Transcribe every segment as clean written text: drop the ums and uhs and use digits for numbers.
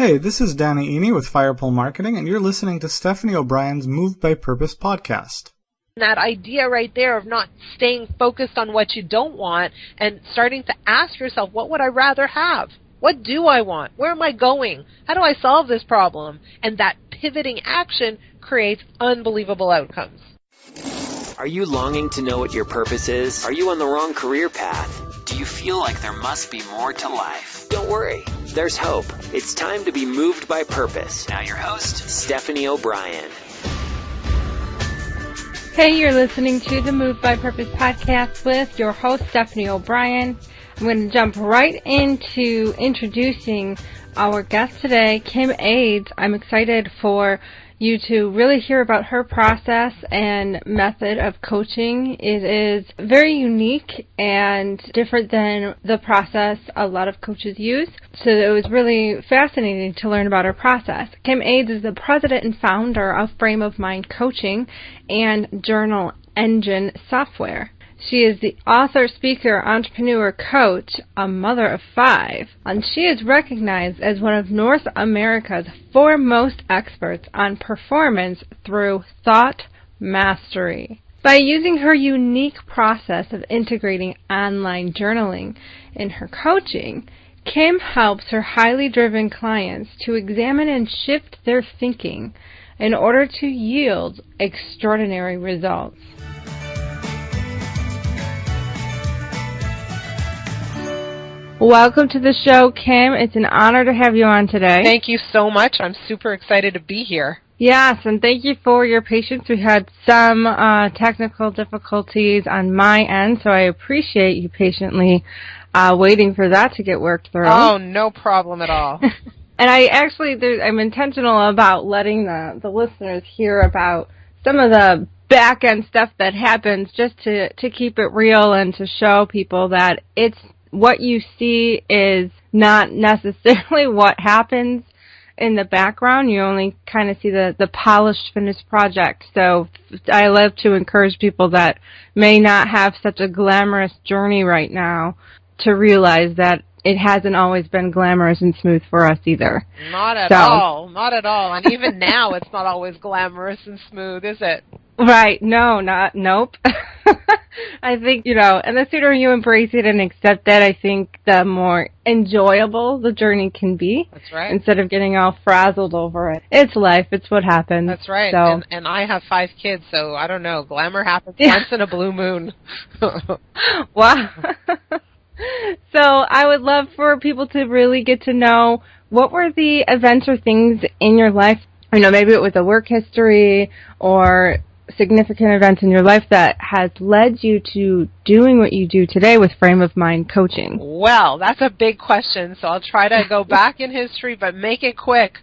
Hey, this is Danny Eny with Firepole Marketing, and you're listening to Stephanie O'Brien's Moved by Purpose podcast. That idea right there of not staying focused on what you don't want and starting to ask yourself, what would I rather have? What do I want? Where am I going? How do I solve this problem? And that pivoting action creates unbelievable outcomes. Are you longing to know what your purpose is? Are you on the wrong career path? Do you feel like there must be more to life? Don't worry, there's hope. It's time to be moved by purpose. Now your host, Stephanie O'Brien. Hey, you're listening to the Moved by Purpose podcast with your host, Stephanie O'Brien. I'm going to jump right into introducing our guest today, Kim Aids. I'm excited for you to really hear about her process and method of coaching. It is very unique and different than the process a lot of coaches use. So it was really fascinating to learn about her process. Kim Aids is the president and founder of Frame of Mind Coaching and Journal Engine Software. She is the author, speaker, entrepreneur, coach, a mother of 5, and she is recognized as one of North America's foremost experts on performance through thought mastery. By using her unique process of integrating online journaling in her coaching, Kim helps her highly driven clients to examine and shift their thinking in order to yield extraordinary results. Welcome to the show, Kim. It's an honor to have you on today. Thank you so much. I'm super excited to be here. Yes, and thank you for your patience. We had some technical difficulties on my end, so I appreciate you patiently waiting for that to get worked through. Oh, no problem at all. And I'm intentional about letting the listeners hear about some of the back-end stuff that happens just to keep it real and to show people that it's what you see is not necessarily what happens in the background. You only kind of see the polished, finished project. So I love to encourage people that may not have such a glamorous journey right now to realize that it hasn't always been glamorous and smooth for us either. Not at all. Not at all. And even now it's not always glamorous and smooth, is it? Right. Nope. I think, and the sooner you embrace it and accept that, I think the more enjoyable the journey can be. That's right. Instead of getting all frazzled over it. It's life. It's what happens. That's right. So. And I have 5 kids, so I don't know. Glamour happens once in a blue moon. Wow. So I would love for people to really get to know what were the events or things in your life, maybe it was a work history or significant events in your life that has led you to doing what you do today with Frame of Mind Coaching? Well, that's a big question, so I'll try to go back in history, but make it quick.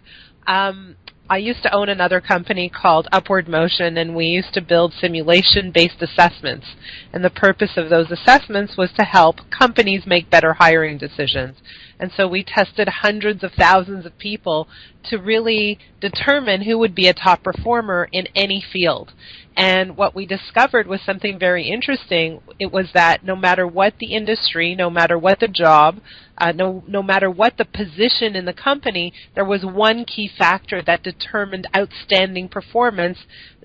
I used to own another company called Upward Motion, and we used to build simulation-based assessments. And the purpose of those assessments was to help companies make better hiring decisions. And so we tested hundreds of thousands of people to really determine who would be a top performer in any field. And what we discovered was something very interesting. It was that no matter what the industry, no matter what the job, no matter what the position in the company, there was one key factor that determined outstanding performance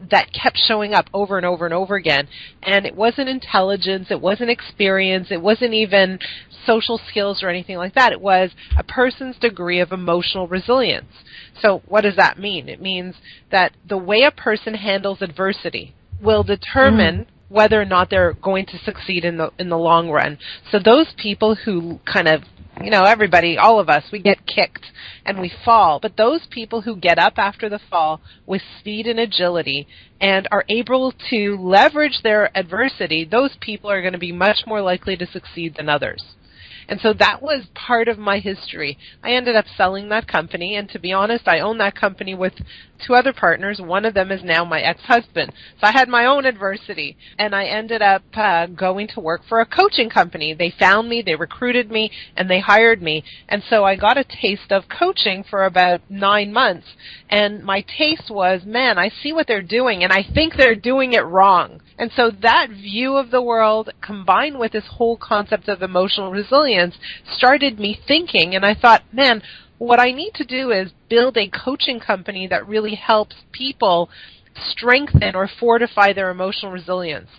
that kept showing up over and over and over again. And it wasn't intelligence, it wasn't experience, it wasn't even social skills or anything like that. It was a person's degree of emotional resilience. So what does that mean? It means that the way a person handles adversity will determine whether or not they're going to succeed in the long run. So those people who kind of, everybody, all of us, we get kicked and we fall. But those people who get up after the fall with speed and agility and are able to leverage their adversity, those people are going to be much more likely to succeed than others. And so that was part of my history. I ended up selling that company, and to be honest, I own that company with 2 other partners. One of them is now my ex-husband. So I had my own adversity, and I ended up going to work for a coaching company. They found me, they recruited me, and they hired me. And so I got a taste of coaching for about 9 months. And my taste was, man, I see what they're doing, and I think they're doing it wrong. And so that view of the world, combined with this whole concept of emotional resilience, started me thinking, and I thought, man, what I need to do is build a coaching company that really helps people strengthen or fortify their emotional resilience.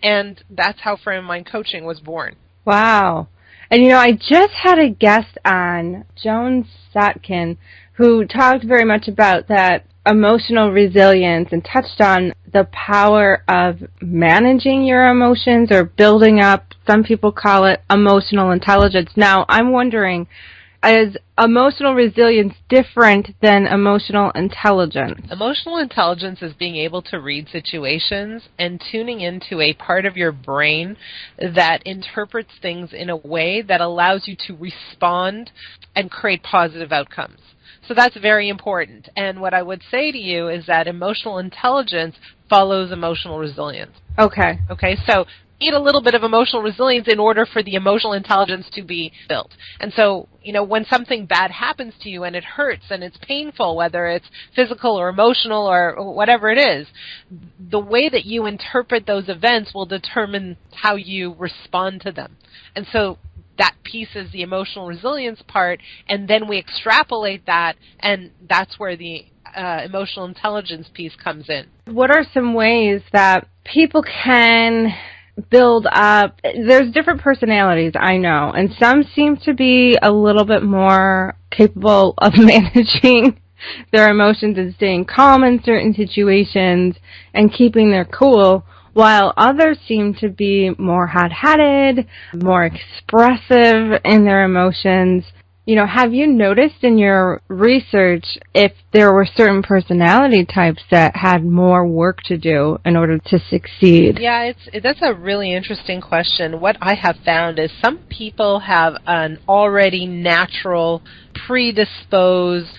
And that's how Frame of Mind Coaching was born. Wow. And I just had a guest on, Joan Sotkin, who talked very much about that emotional resilience and touched on the power of managing your emotions or building up, some people call it emotional intelligence. Now, I'm wondering, is emotional resilience different than emotional intelligence? Emotional intelligence is being able to read situations and tuning into a part of your brain that interprets things in a way that allows you to respond and create positive outcomes. So that's very important. And what I would say to you is that emotional intelligence follows emotional resilience. Okay. Okay, so you need a little bit of emotional resilience in order for the emotional intelligence to be built. And so, when something bad happens to you and it hurts and it's painful, whether it's physical or emotional or whatever it is, the way that you interpret those events will determine how you respond to them. And so that piece is the emotional resilience part, and then we extrapolate that, and that's where the emotional intelligence piece comes in. What are some ways that people can build up? There's different personalities, I know, and some seem to be a little bit more capable of managing their emotions and staying calm in certain situations and keeping their cool, while others seem to be more hot-headed, more expressive in their emotions. Have you noticed in your research if there were certain personality types that had more work to do in order to succeed? Yeah, that's a really interesting question. What I have found is some people have an already natural, predisposed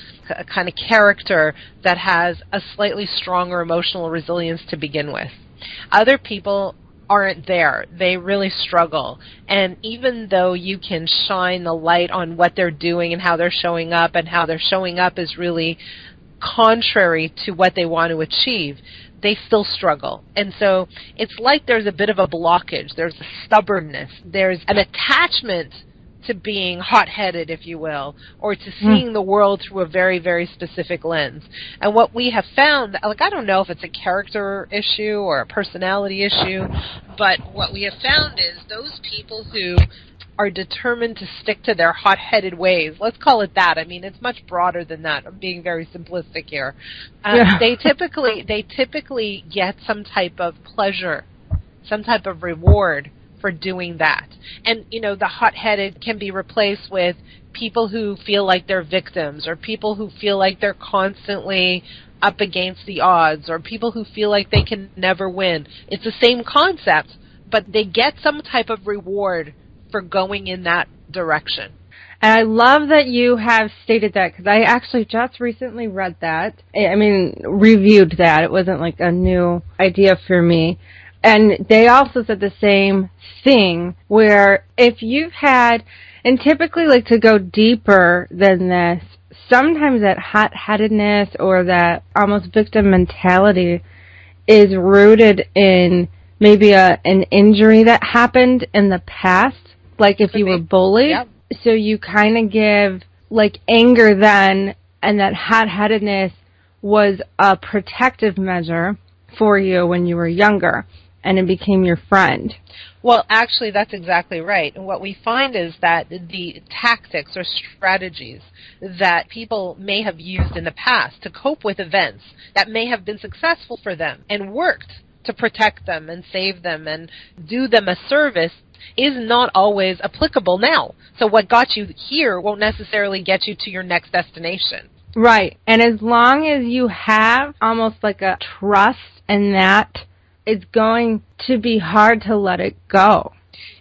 kind of character that has a slightly stronger emotional resilience to begin with. Other people aren't there. They really struggle. And even though you can shine the light on what they're doing and how they're showing up, and how they're showing up is really contrary to what they want to achieve, they still struggle. And so it's like there's a bit of a blockage. There's a stubbornness. There's an attachment to being hot-headed, if you will, or to seeing the world through a very, very specific lens. And what we have found, I don't know if it's a character issue or a personality issue, but what we have found is those people who are determined to stick to their hot-headed ways, let's call it that. I mean, it's much broader than that. I'm being very simplistic here. They typically get some type of pleasure, some type of reward for doing that. And, the hot-headed can be replaced with people who feel like they're victims, or people who feel like they're constantly up against the odds, or people who feel like they can never win. It's the same concept, but they get some type of reward for going in that direction. And I love that you have stated that, because I actually just recently read that. Reviewed that. It wasn't like a new idea for me. And they also said the same thing, where if you've had, and typically to go deeper than this, sometimes that hot-headedness or that almost victim mentality is rooted in maybe an injury that happened in the past, like if you were bullied. Yep. So you kind of give anger then, and that hot-headedness was a protective measure for you when you were younger, and it became your friend. Well, actually, that's exactly right. And what we find is that the tactics or strategies that people may have used in the past to cope with events that may have been successful for them and worked to protect them and save them and do them a service is not always applicable now. So what got you here won't necessarily get you to your next destination. Right. And as long as you have almost like a trust in that, it's going to be hard to let it go,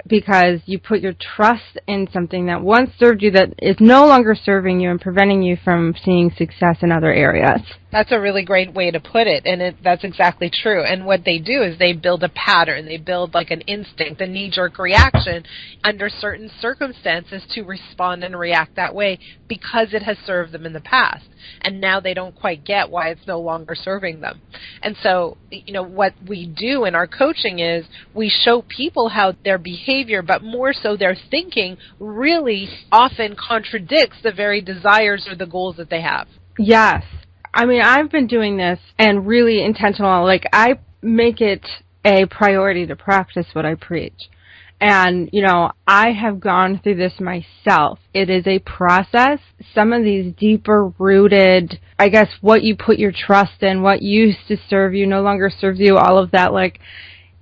because you put your trust in something that once served you that is no longer serving you and preventing you from seeing success in other areas. That's a really great way to put it, and that's exactly true. And what they do is they build a pattern. They build like an instinct, a knee-jerk reaction under certain circumstances to respond and react that way because it has served them in the past. And now they don't quite get why it's no longer serving them. And so, what we do in our coaching is we show people how their behavior behavior, but more so their thinking really often contradicts the very desires or the goals that they have. Yes. I mean, I've been doing this and really intentional. Like, I make it a priority to practice what I preach. And, you know, I have gone through this myself. It is a process. Some of these deeper rooted, I guess, what you put your trust in, what used to serve you no longer serves you, all of that, like,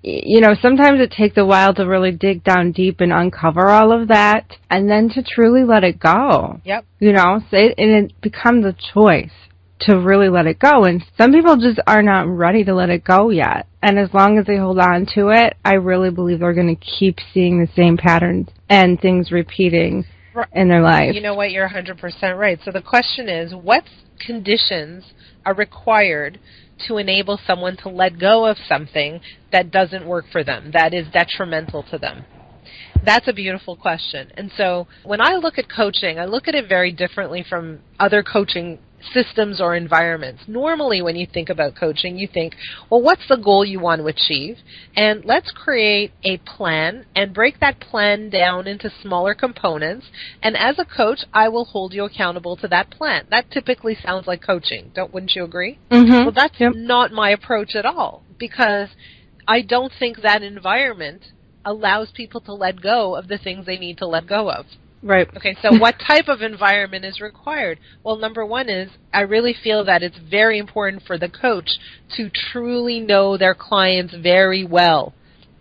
you know, sometimes it takes a while to really dig down deep and uncover all of that, and then to truly let it go. Yep. You know, so it becomes a choice to really let it go. And some people just are not ready to let it go yet. And as long as they hold on to it, I really believe they're going to keep seeing the same patterns and things repeating in their life. You know what? You're 100% right. So the question is, what conditions are required to enable someone to let go of something that doesn't work for them, that is detrimental to them? That's a beautiful question. And so when I look at coaching, I look at it very differently from other coaching systems or environments. Normally when you think about coaching, you think, well, what's the goal you want to achieve? And let's create a plan and break that plan down into smaller components. And as a coach, I will hold you accountable to that plan. That typically sounds like coaching. Wouldn't you agree? Mm-hmm. Well, that's not my approach at all, because I don't think that environment allows people to let go of the things they need to let go of. Right. Okay, so what type of environment is required? Well, number one is, I really feel that it's very important for the coach to truly know their clients very well.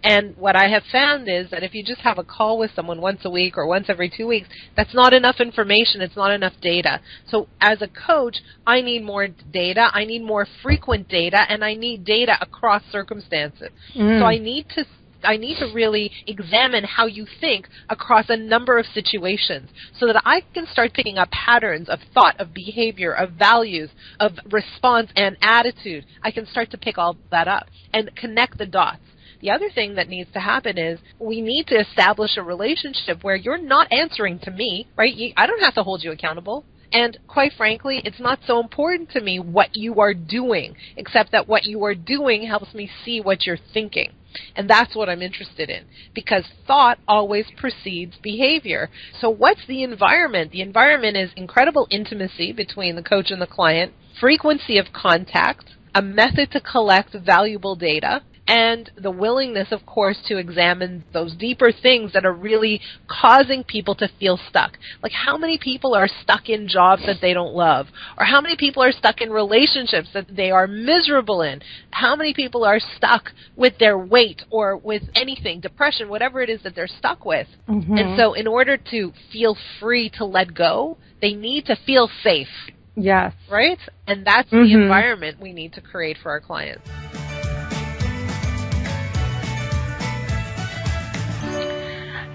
And what I have found is that if you just have a call with someone once a week or once every 2 weeks, that's not enough information, it's not enough data. So as a coach, I need more data, I need more frequent data, and I need data across circumstances. So I need to really examine how you think across a number of situations so that I can start picking up patterns of thought, of behavior, of values, of response and attitude. I can start to pick all that up and connect the dots. The other thing that needs to happen is we need to establish a relationship where you're not answering to me, right? I don't have to hold you accountable. And quite frankly, it's not so important to me what you are doing, except that what you are doing helps me see what you're thinking. And that's what I'm interested in, because thought always precedes behavior. So what's the environment? The environment is incredible intimacy between the coach and the client, frequency of contact, a method to collect valuable data, and the willingness, of course, to examine those deeper things that are really causing people to feel stuck. Like, how many people are stuck in jobs that they don't love? Or how many people are stuck in relationships that they are miserable in? How many people are stuck with their weight or with anything, depression, whatever it is that they're stuck with? Mm-hmm. And so in order to feel free to let go, they need to feel safe. Yes. Right? And that's the environment we need to create for our clients.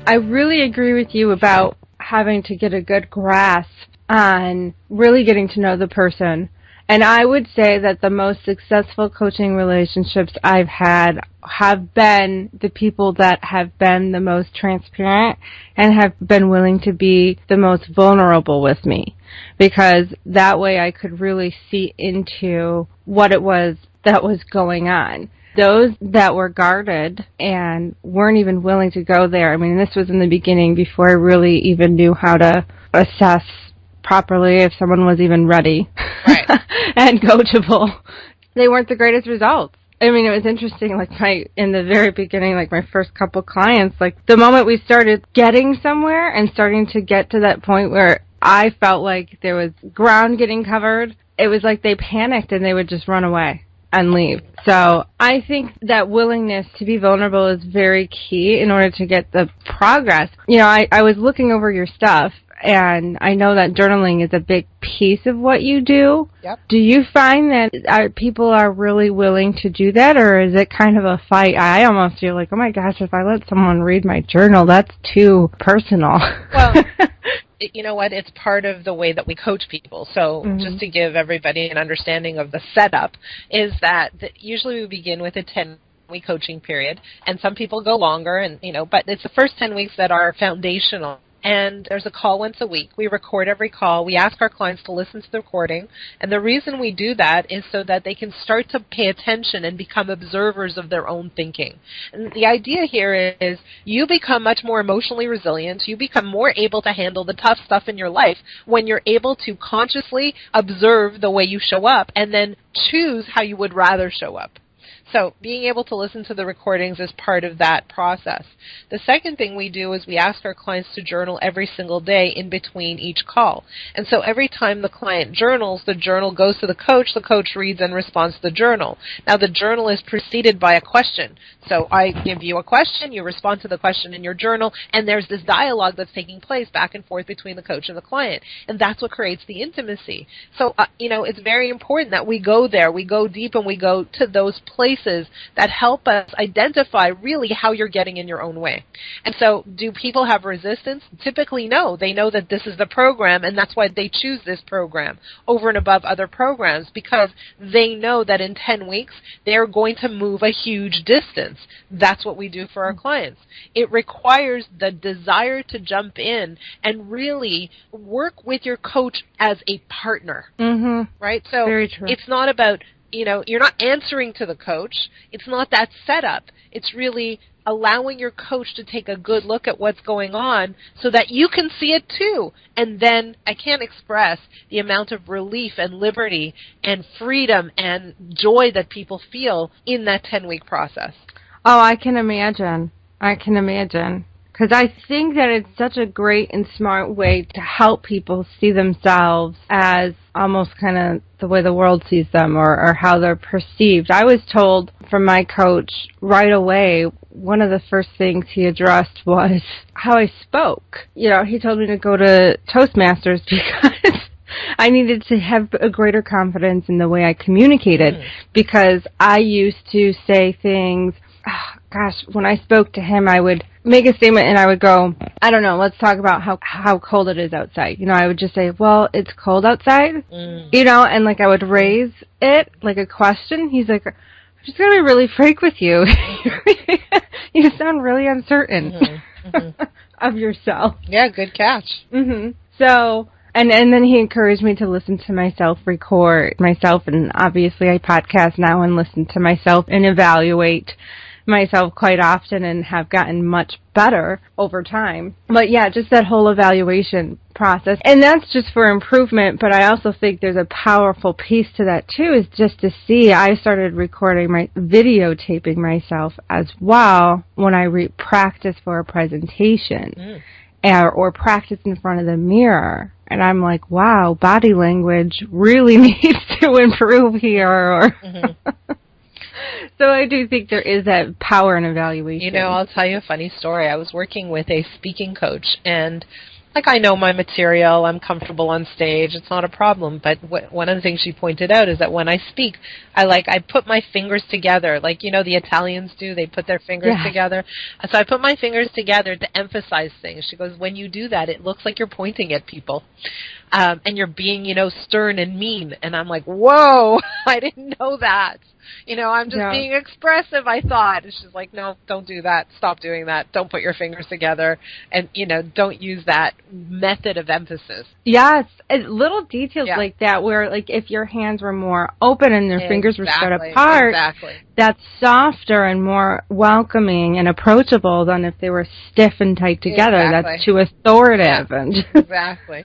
I really agree with you about having to get a good grasp on really getting to know the person. And I would say that the most successful coaching relationships I've had have been the people that have been the most transparent and have been willing to be the most vulnerable with me. Because that way I could really see into what it was that was going on. Those that were guarded and weren't even willing to go there. I mean, this was in the beginning before I really even knew how to assess properly if someone was even ready and coachable. They weren't the greatest results. I mean, it was interesting, like in the very beginning, like my first couple clients, like the moment we started getting somewhere and starting to get to that point where I felt like there was ground getting covered, it was like they panicked and they would just run away and leave. So I think that willingness to be vulnerable is very key in order to get the progress. You know, I was looking over your stuff, and I know that journaling is a big piece of what you do. Yep. Do you find that people are really willing to do that, or is it kind of a fight? I almost feel like, oh my gosh, if I let someone read my journal, that's too personal. Well, you know what? It's part of the way that we coach people. So just to give everybody an understanding of the setup, is that usually we begin with a 10-week coaching period, and some people go longer, and but it's the first 10 weeks that are foundational and there's a call once a week. We record every call. We ask our clients to listen to the recording, and the reason we do that is so that they can start to pay attention and become observers of their own thinking. And the idea here is you become much more emotionally resilient. You become more able to handle the tough stuff in your life when you're able to consciously observe the way you show up and then choose how you would rather show up. So being able to listen to the recordings is part of that process. The second thing we do is we ask our clients to journal every single day in between each call. And so every time the client journals, the journal goes to the coach reads and responds to the journal. Now the journal is preceded by a question. So I give you a question, you respond to the question in your journal, and there's this dialogue that's taking place back and forth between the coach and the client. And that's what creates the intimacy. So, it's very important that we go there, we go deep, and we go to those places that help us identify really how you're getting in your own way. And so do people have resistance? Typically no. They know that this is the program, and that's why they choose this program over and above other programs, because they know that in 10 weeks they're going to move a huge distance. That's what we do for our clients. It requires the desire to jump in and really work with your coach as a partner. Mm-hmm. Right? So very true. It's not about you're not answering to the coach. It's not that setup. It's really allowing your coach to take a good look at what's going on so that you can see it too. And then I can't express the amount of relief and liberty and freedom and joy that people feel in that 10-week process. Oh, I can imagine. Because I think that it's such a great and smart way to help people see themselves as almost kind of the way the world sees them or how they're perceived. I was told from my coach right away, one of the first things he addressed was how I spoke. He told me to go to Toastmasters because I needed to have a greater confidence in the way I communicated, because I used to say things, when I spoke to him, I would make a statement and I would go, I don't know, let's talk about how cold it is outside. I would just say, well, it's cold outside, and like I would raise it like a question. He's like, I'm just going to be really frank with you. You sound really uncertain of yourself. Yeah, good catch. So, and then he encouraged me to listen to myself, record myself, and obviously I podcast now and listen to myself and evaluate myself quite often and have gotten much better over time. But yeah, just that whole evaluation process. And that's just for improvement, but I also think there's a powerful piece to that too, is just to see, I started videotaping myself as well when I practice for a presentation or practice in front of the mirror. And I'm like, wow, body language really needs to improve here. So I do think there is that power in evaluation. I'll tell you a funny story. I was working with a speaking coach, and I know my material, I'm comfortable on stage, it's not a problem, but one of the things she pointed out is that when I speak, I put my fingers together, the Italians do, they put their fingers together. So I put my fingers together to emphasize things. She goes, when you do that, it looks like you're pointing at people. And you're being, stern and mean. And I'm like, whoa, I didn't know that. I'm just being expressive, I thought. And she's like, no, don't do that. Stop doing that. Don't put your fingers together. And, don't use that method of emphasis. Yes, little details like that where, if your hands were more open and your fingers were spread apart, that's softer and more welcoming and approachable than if they were stiff and tight together. That's too authoritative. Exactly.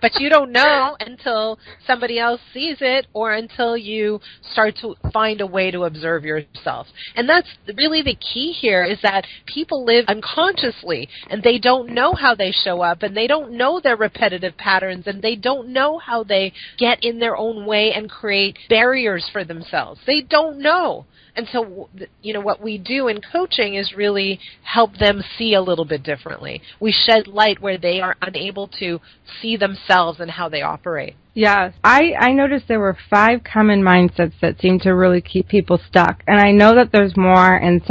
But you don't know until somebody else sees it or until you start to find a way to observe yourself. And that's really the key here, is that people live unconsciously and they don't know how they show up and they don't know their repetitive patterns and they don't know how they get in their own way and create barriers for themselves. They don't know. And so, what we do in coaching is really help them see a little bit differently. We shed light where they are unable to see themselves and how they operate. Yes. I noticed there were 5 common mindsets that seem to really keep people stuck. And I know that there's more, and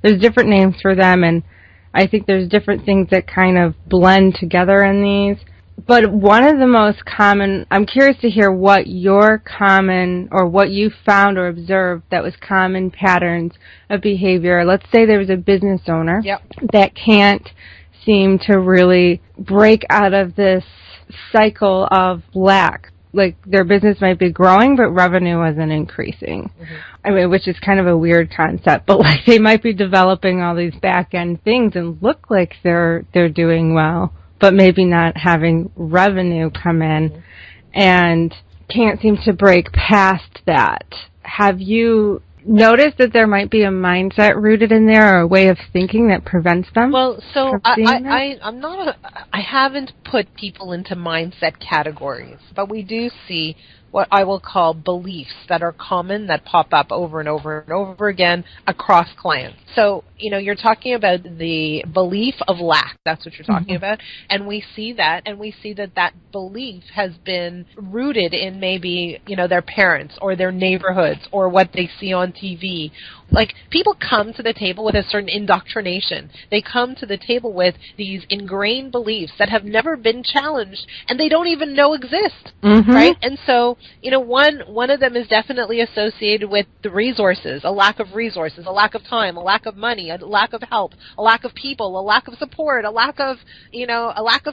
there's different names for them, and I think there's different things that kind of blend together in these. But one of the most common, I'm curious to hear what your common, or what you found or observed that was common patterns of behavior. Let's say there was a business owner that can't seem to really break out of this cycle of lack. Like, their business might be growing, but revenue isn't increasing. Mm-hmm. I mean, which is kind of a weird concept, but like they might be developing all these back-end things and look like they're doing well, but maybe not having revenue come in. Mm-hmm. And can't seem to break past that. Have you noticed that there might be a mindset rooted in there or a way of thinking that prevents them? Well, so I haven't put people into mindset categories, but we do see what I will call beliefs that are common, that pop up over and over and over again across clients. So, you're talking about the belief of lack. That's what you're talking about. And we see that, that belief has been rooted in maybe, their parents or their neighborhoods or what they see on TV. Like, people come to the table with a certain indoctrination. They come to the table with these ingrained beliefs that have never been challenged and they don't even know exist, right? And so, one of them is definitely associated with the resources, a lack of resources, a lack of time, a lack of money, a lack of help, a lack of people, a lack of support, a lack of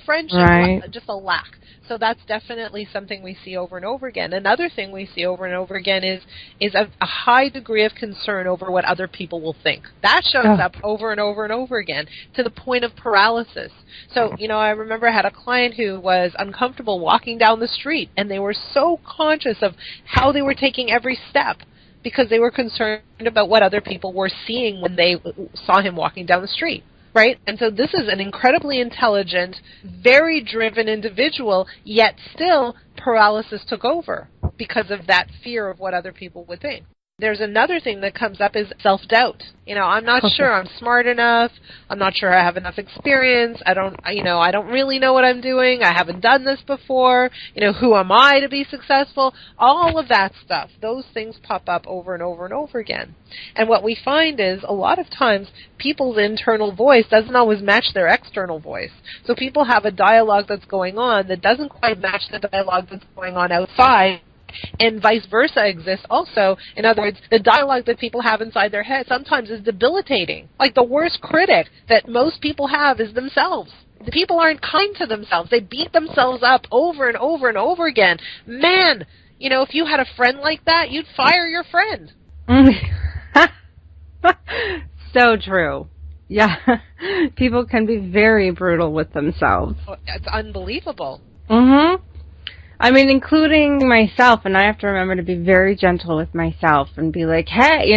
friendship, right. Just a lack. So that's definitely something we see over and over again. Another thing we see over and over again is a high degree of concern over what other people will think. That shows up over and over and over again to the point of paralysis. So, I remember I had a client who was uncomfortable walking down the street, and they were so conscious of how they were taking every step because they were concerned about what other people were seeing when they saw him walking down the street. Right? And so this is an incredibly intelligent, very driven individual, yet still paralysis took over because of that fear of what other people would think. There's another thing that comes up is self-doubt. I'm not sure I'm smart enough. I'm not sure I have enough experience. I don't really know what I'm doing. I haven't done this before. Who am I to be successful? All of that stuff. Those things pop up over and over and over again. And what we find is a lot of times people's internal voice doesn't always match their external voice. So people have a dialogue that's going on that doesn't quite match the dialogue that's going on outside. And vice versa exists also. In other words, the dialogue that people have inside their head sometimes is debilitating. Like, the worst critic that most people have is themselves. The people aren't kind to themselves. They beat themselves up over and over and over again. Man, if you had a friend like that, you'd fire your friend. So true. Yeah. People can be very brutal with themselves. It's unbelievable. I mean, including myself, and I have to remember to be very gentle with myself and be like, hey,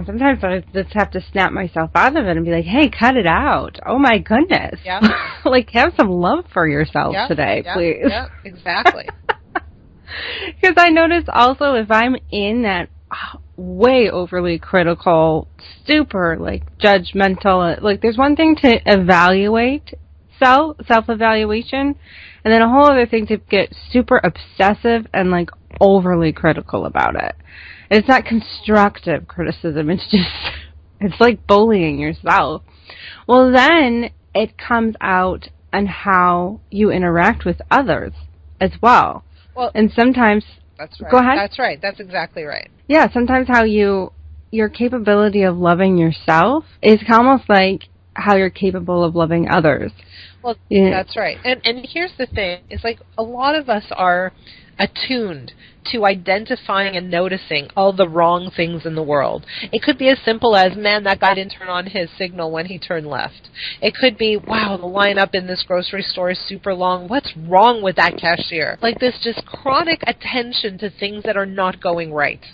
sometimes I just have to snap myself out of it and be like, hey, cut it out. Oh, my goodness. Yeah. Like, have some love for yourself today, please. Yeah, exactly. Because I notice also if I'm in that way overly critical, super, judgmental, there's one thing to evaluate self-evaluation, and then a whole other thing to get super obsessive and overly critical about it. And it's not constructive criticism. It's like bullying yourself. Well, then it comes out on how you interact with others as well. Well, and sometimes that's right. Go ahead. That's right. That's exactly right. Yeah, sometimes how your capability of loving yourself is almost like how you're capable of loving others. Well, that's right. And here's the thing. It's like a lot of us are attuned to identifying and noticing all the wrong things in the world. It could be as simple as, man, that guy didn't turn on his signal when he turned left. It could be, wow, the lineup in this grocery store is super long. What's wrong with that cashier? Like this just chronic attention to things that are not going right.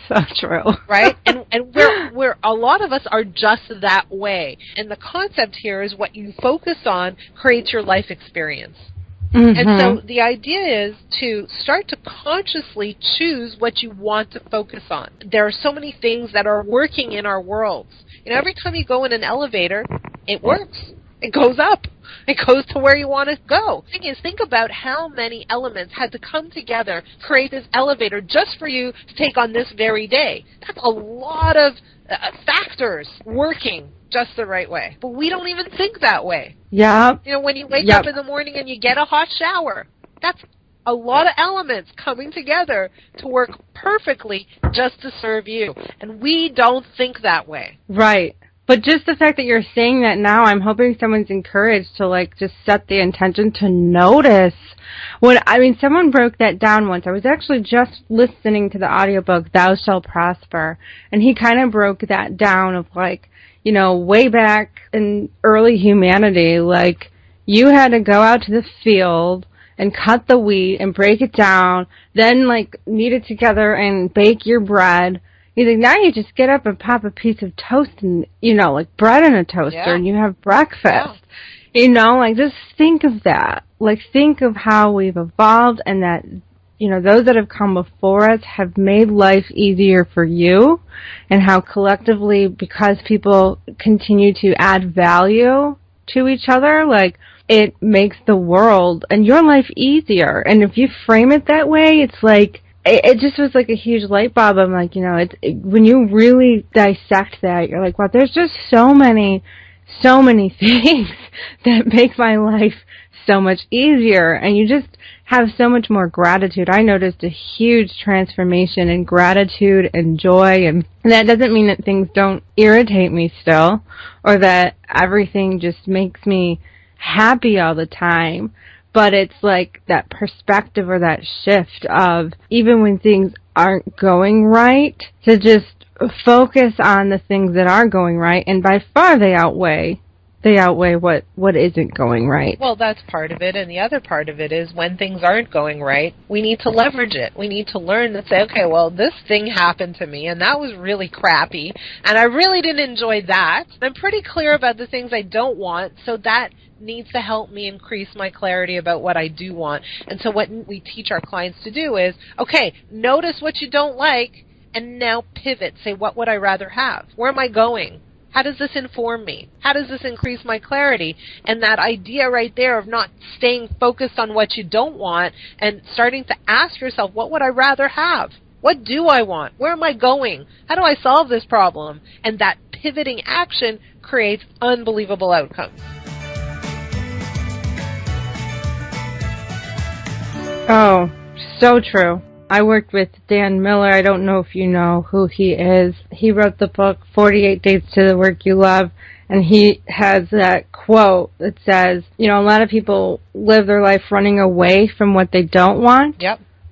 So true. Right? And we're a lot of us are just that way. And the concept here is what you focus on creates your life experience. Mm-hmm. And so the idea is to start to consciously choose what you want to focus on. There are so many things that are working in our worlds. Every time you go in an elevator, it works. It goes up. It goes to where you want to go. The thing is, think about how many elements had to come together to create this elevator just for you to take on this very day. That's a lot of factors working just the right way. But we don't even think that way. Yeah. When you wake up in the morning and you get a hot shower, that's a lot of elements coming together to work perfectly just to serve you. And we don't think that way. Right. But just the fact that you're saying that now, I'm hoping someone's encouraged to, like, just set the intention to notice. Someone broke that down once. I was actually just listening to the audiobook, Thou Shalt Prosper, and he kind of broke that down of, like, you know, way back in early humanity, like, you had to go out to the field and cut the wheat and break it down, then, like, knead it together and bake your bread. He's like, now you just get up and pop a piece of toast and, you know, like bread in a toaster and you have breakfast. Yeah. You know, like, just think of that. Like, think of how we've evolved and that, you know, those that have come before us have made life easier for you, and how collectively, because people continue to add value to each other, like, it makes the world and your life easier. And if you frame it that way, it's like, it just was like a huge light bulb. I'm like, you know, when you really dissect that, you're like, wow, there's just so many things that make my life so much easier, and you just have so much more gratitude. I noticed a huge transformation in gratitude and joy, and that doesn't mean that things don't irritate me still, or that everything just makes me happy all the time. But it's like that perspective or that shift of, even when things aren't going right, to just focus on the things that are going right, and by far they outweigh what isn't going right. Well, that's part of it, and the other part of it is when things aren't going right, we need to leverage it. We need to learn to say, okay, well, this thing happened to me, and that was really crappy, and I really didn't enjoy that. I'm pretty clear about the things I don't want, so that needs to help me increase my clarity about what I do want. And so what we teach our clients to do is, okay, notice what you don't like, and now pivot. Say, what would I rather have? Where am I going? How does this inform me? How does this increase my clarity? And that idea right there of not staying focused on what you don't want and starting to ask yourself, what would I rather have? What do I want? Where am I going? How do I solve this problem? And that pivoting action creates unbelievable outcomes. Oh, so true. I worked with Dan Miller. I don't know if you know who he is. He wrote the book 48 Days to the Work You Love, and he has that quote that says, you know, a lot of people live their life running away from what they don't want,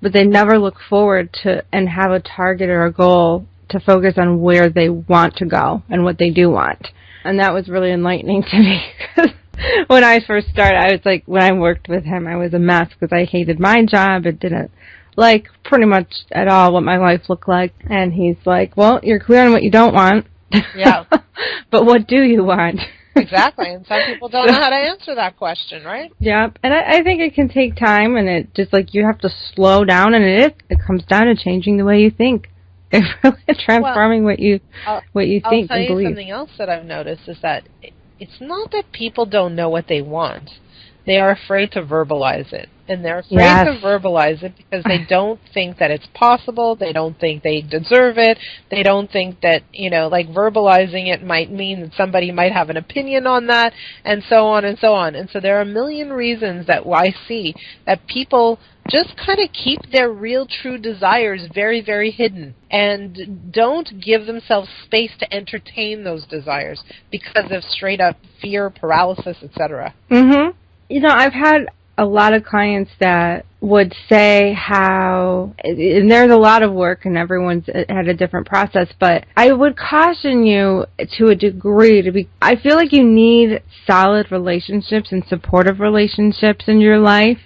but they never look forward to and have a target or a goal to focus on where they want to go and what they do want. And that was really enlightening to me. When I first started, I was like, when I worked with him, I was a mess because I hated my job. It didn't like pretty much at all what my life looked like. And he's like, well, you're clear on what you don't want. Yeah. But what do you want? Exactly. And some people don't know how to answer that question, right? Yeah. And I think it can take time, and it just, like, you have to slow down, and it comes down to changing the way you think. It's really transforming what you think and believe. I'll tell you something else that I've noticed is that it's not that people don't know what they want. They are afraid to verbalize it. And they're afraid to verbalize it because they don't think that it's possible. They don't think they deserve it. They don't think that, you know, like, verbalizing it might mean that somebody might have an opinion on that, and so on and so on. And so there are a million reasons that I see that people just kind of keep their real, true desires very, very hidden and don't give themselves space to entertain those desires because of straight-up fear, paralysis, etc. Mm-hmm. You know, I've had a lot of clients that would say how, and there's a lot of work and everyone's had a different process, but I would caution you to a degree I feel like you need solid relationships and supportive relationships in your life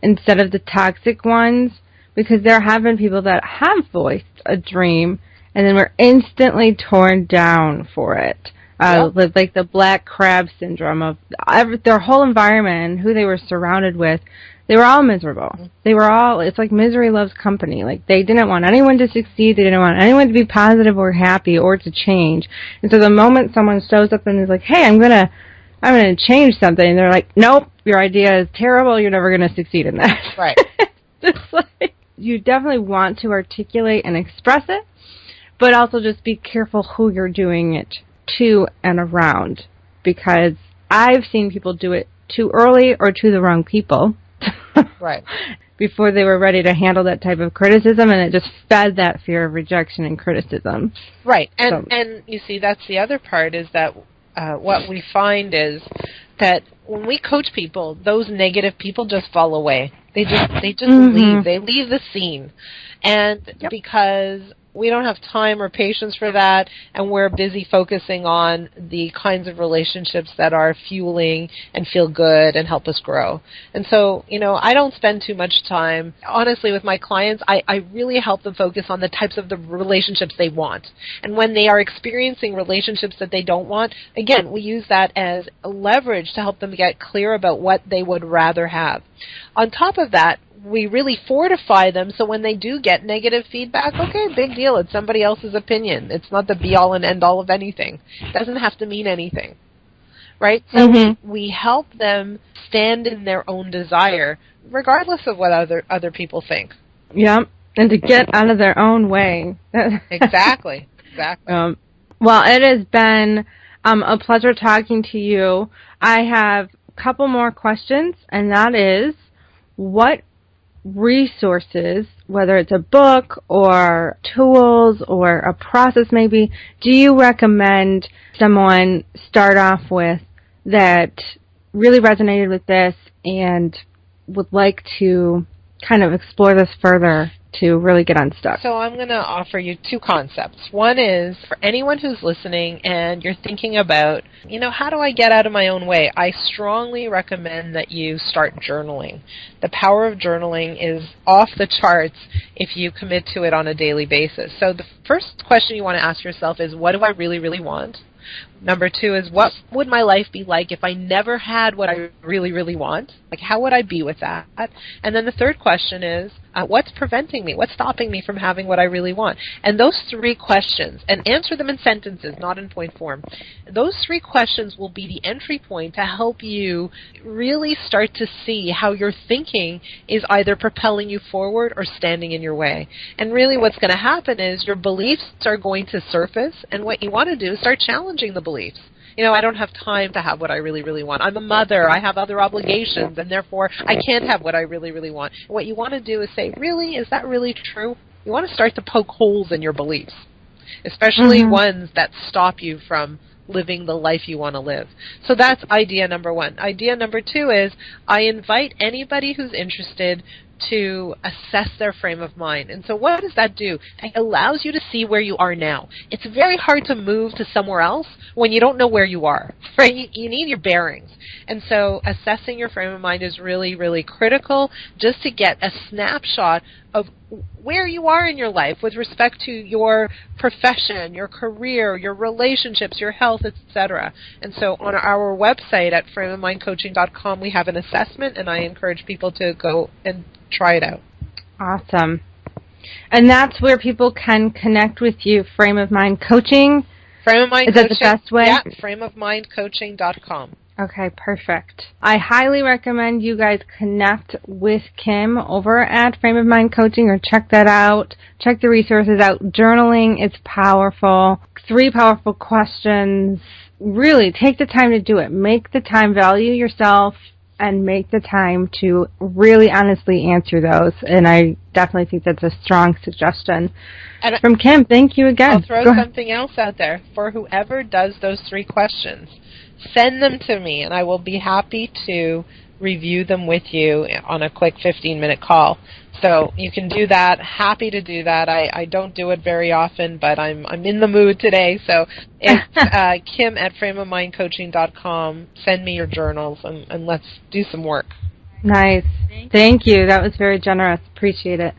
instead of the toxic ones, because there have been people that have voiced a dream and then were instantly torn down for it. Like the black crab syndrome of their whole environment and who they were surrounded with. They were all miserable. They were all, it's like misery loves company. Like, they didn't want anyone to succeed. They didn't want anyone to be positive or happy or to change. And so the moment someone shows up and is like, hey, I'm gonna change something, and they're like, nope, your idea is terrible. You're never gonna succeed in that. Right. It's like, you definitely want to articulate and express it, but also just be careful who you're doing it to and around, because I've seen people do it too early or to the wrong people. Right. before they were ready to handle that type of criticism, and it just fed that fear of rejection and criticism. Right. And you see, that's the other part, is that what we find is that when we coach people, those negative people just fall away. They just leave. They leave the scene. And because we don't have time or patience for that, and we're busy focusing on the kinds of relationships that are fueling and feel good and help us grow. And so, I don't spend too much time, honestly, with my clients. I really help them focus on the types of the relationships they want. And when they are experiencing relationships that they don't want, again, we use that as a leverage to help them get clear about what they would rather have. On top of that, we really fortify them, so when they do get negative feedback, okay, big deal. It's somebody else's opinion. It's not the be-all and end-all of anything. It doesn't have to mean anything, right? So we help them stand in their own desire, regardless of what other people think. Yeah, and to get out of their own way. Exactly. Well, it has been a pleasure talking to you. I have a couple more questions, and that is, what resources, whether it's a book or tools or a process maybe, do you recommend someone start off with that really resonated with this and would like to kind of explore this further to really get unstuck? So I'm going to offer you two concepts. One is for anyone who's listening and you're thinking about, how do I get out of my own way? I strongly recommend that you start journaling. The power of journaling is off the charts if you commit to it on a daily basis. So the first question you want to ask yourself is, what do I really, really want? Number two is, what would my life be like if I never had what I really, really want? Like, how would I be with that? And then the third question is, what's preventing me? What's stopping me from having what I really want? And those three questions, and answer them in sentences, not in point form. Those three questions will be the entry point to help you really start to see how your thinking is either propelling you forward or standing in your way. And really what's going to happen is your beliefs are going to surface, and what you want to do is start challenging the beliefs. I don't have time to have what I really, really want. I'm a mother. I have other obligations, and therefore I can't have what I really, really want. And what you want to do is say, really? Is that really true? You want to start to poke holes in your beliefs, especially ones that stop you from living the life you want to live. So that's idea number one. Idea number two is, I invite anybody who's interested to assess their frame of mind. And so what does that do? It allows you to see where you are now. It's very hard to move to somewhere else when you don't know where you are, right? You need your bearings. And so assessing your frame of mind is really, really critical, just to get a snapshot of where you are in your life with respect to your profession, your career, your relationships, your health, etc. And so on our website at frameofmindcoaching.com, we have an assessment, and I encourage people to go and try it out. Awesome. And that's where people can connect with you, Frame of Mind Coaching? Frame of Mind Is Coaching. Is that the best way? Yeah, frameofmindcoaching.com. Okay, perfect. I highly recommend you guys connect with Kim over at Frame of Mind Coaching, or check that out. Check the resources out. Journaling is powerful. 3 powerful questions. Really, take the time to do it. Make the time, value yourself, and make the time to really honestly answer those. And I definitely think that's a strong suggestion. And from Kim, thank you again. I'll throw something else out there. For whoever does those 3 questions, send them to me, and I will be happy to review them with you on a quick 15-minute call. So you can do that. Happy to do that. I don't do it very often, but I'm in the mood today. So it's Kim at frameofmindcoaching.com. Send me your journals, and let's do some work. Nice. Thank you. That was very generous. Appreciate it.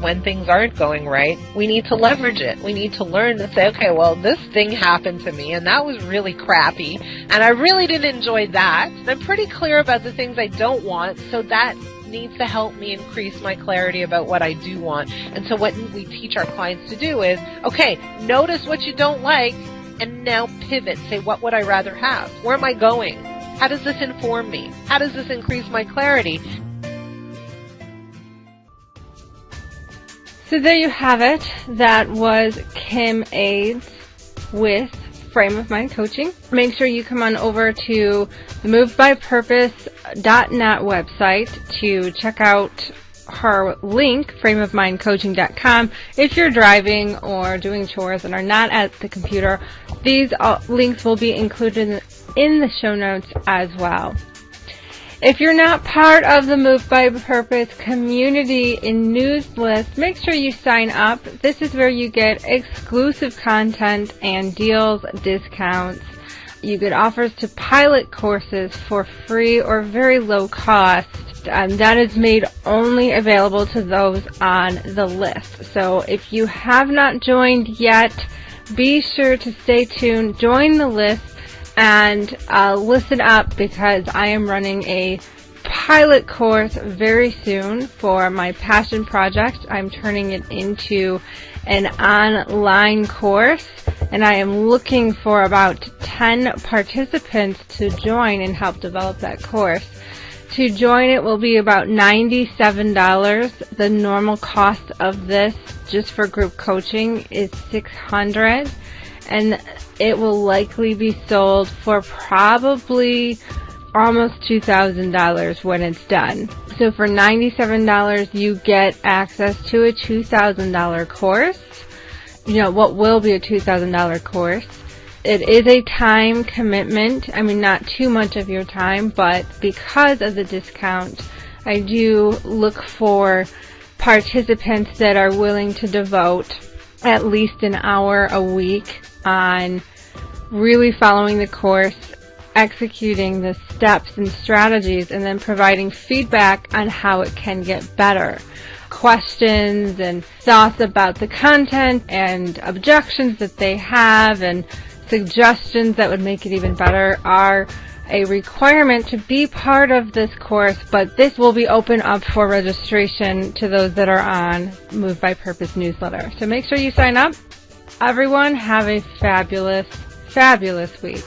When things aren't going right, we need to leverage it. We need to learn to say, okay, well, this thing happened to me, and that was really crappy, and I really didn't enjoy that. I'm pretty clear about the things I don't want, so that needs to help me increase my clarity about what I do want. And so what we teach our clients to do is, okay, notice what you don't like, and now pivot. Say, what would I rather have? Where am I going? How does this inform me? How does this increase my clarity? So there you have it. That was Kim Aids with Frame of Mind Coaching. Make sure you come on over to the movedbypurpose.net website to check out her link, frameofmindcoaching.com. If you're driving or doing chores and are not at the computer, these links will be included in the show notes as well. If you're not part of the Moved by Purpose community and news list, make sure you sign up. This is where you get exclusive content and deals, discounts. You get offers to pilot courses for free or very low cost. That is made only available to those on the list. So if you have not joined yet, be sure to stay tuned, join the list, and listen up, because I am running a pilot course very soon for my passion project. I'm turning it into an online course, and I am looking for about 10 participants to join and help develop that course. To join it will be about $97. The normal cost of this, just for group coaching, is $600. And it will likely be sold for probably almost $2,000 when it's done. So for $97, you get access to a $2,000 course. What will be a $2,000 course. It is a time commitment. I mean, not too much of your time, but because of the discount, I do look for participants that are willing to devote at least an hour a week on really following the course, executing the steps and strategies, and then providing feedback on how it can get better. Questions and thoughts about the content and objections that they have and suggestions that would make it even better are a requirement to be part of this course, but this will be open up for registration to those that are on Moved by Purpose newsletter. So make sure you sign up. Everyone have a fabulous, fabulous week.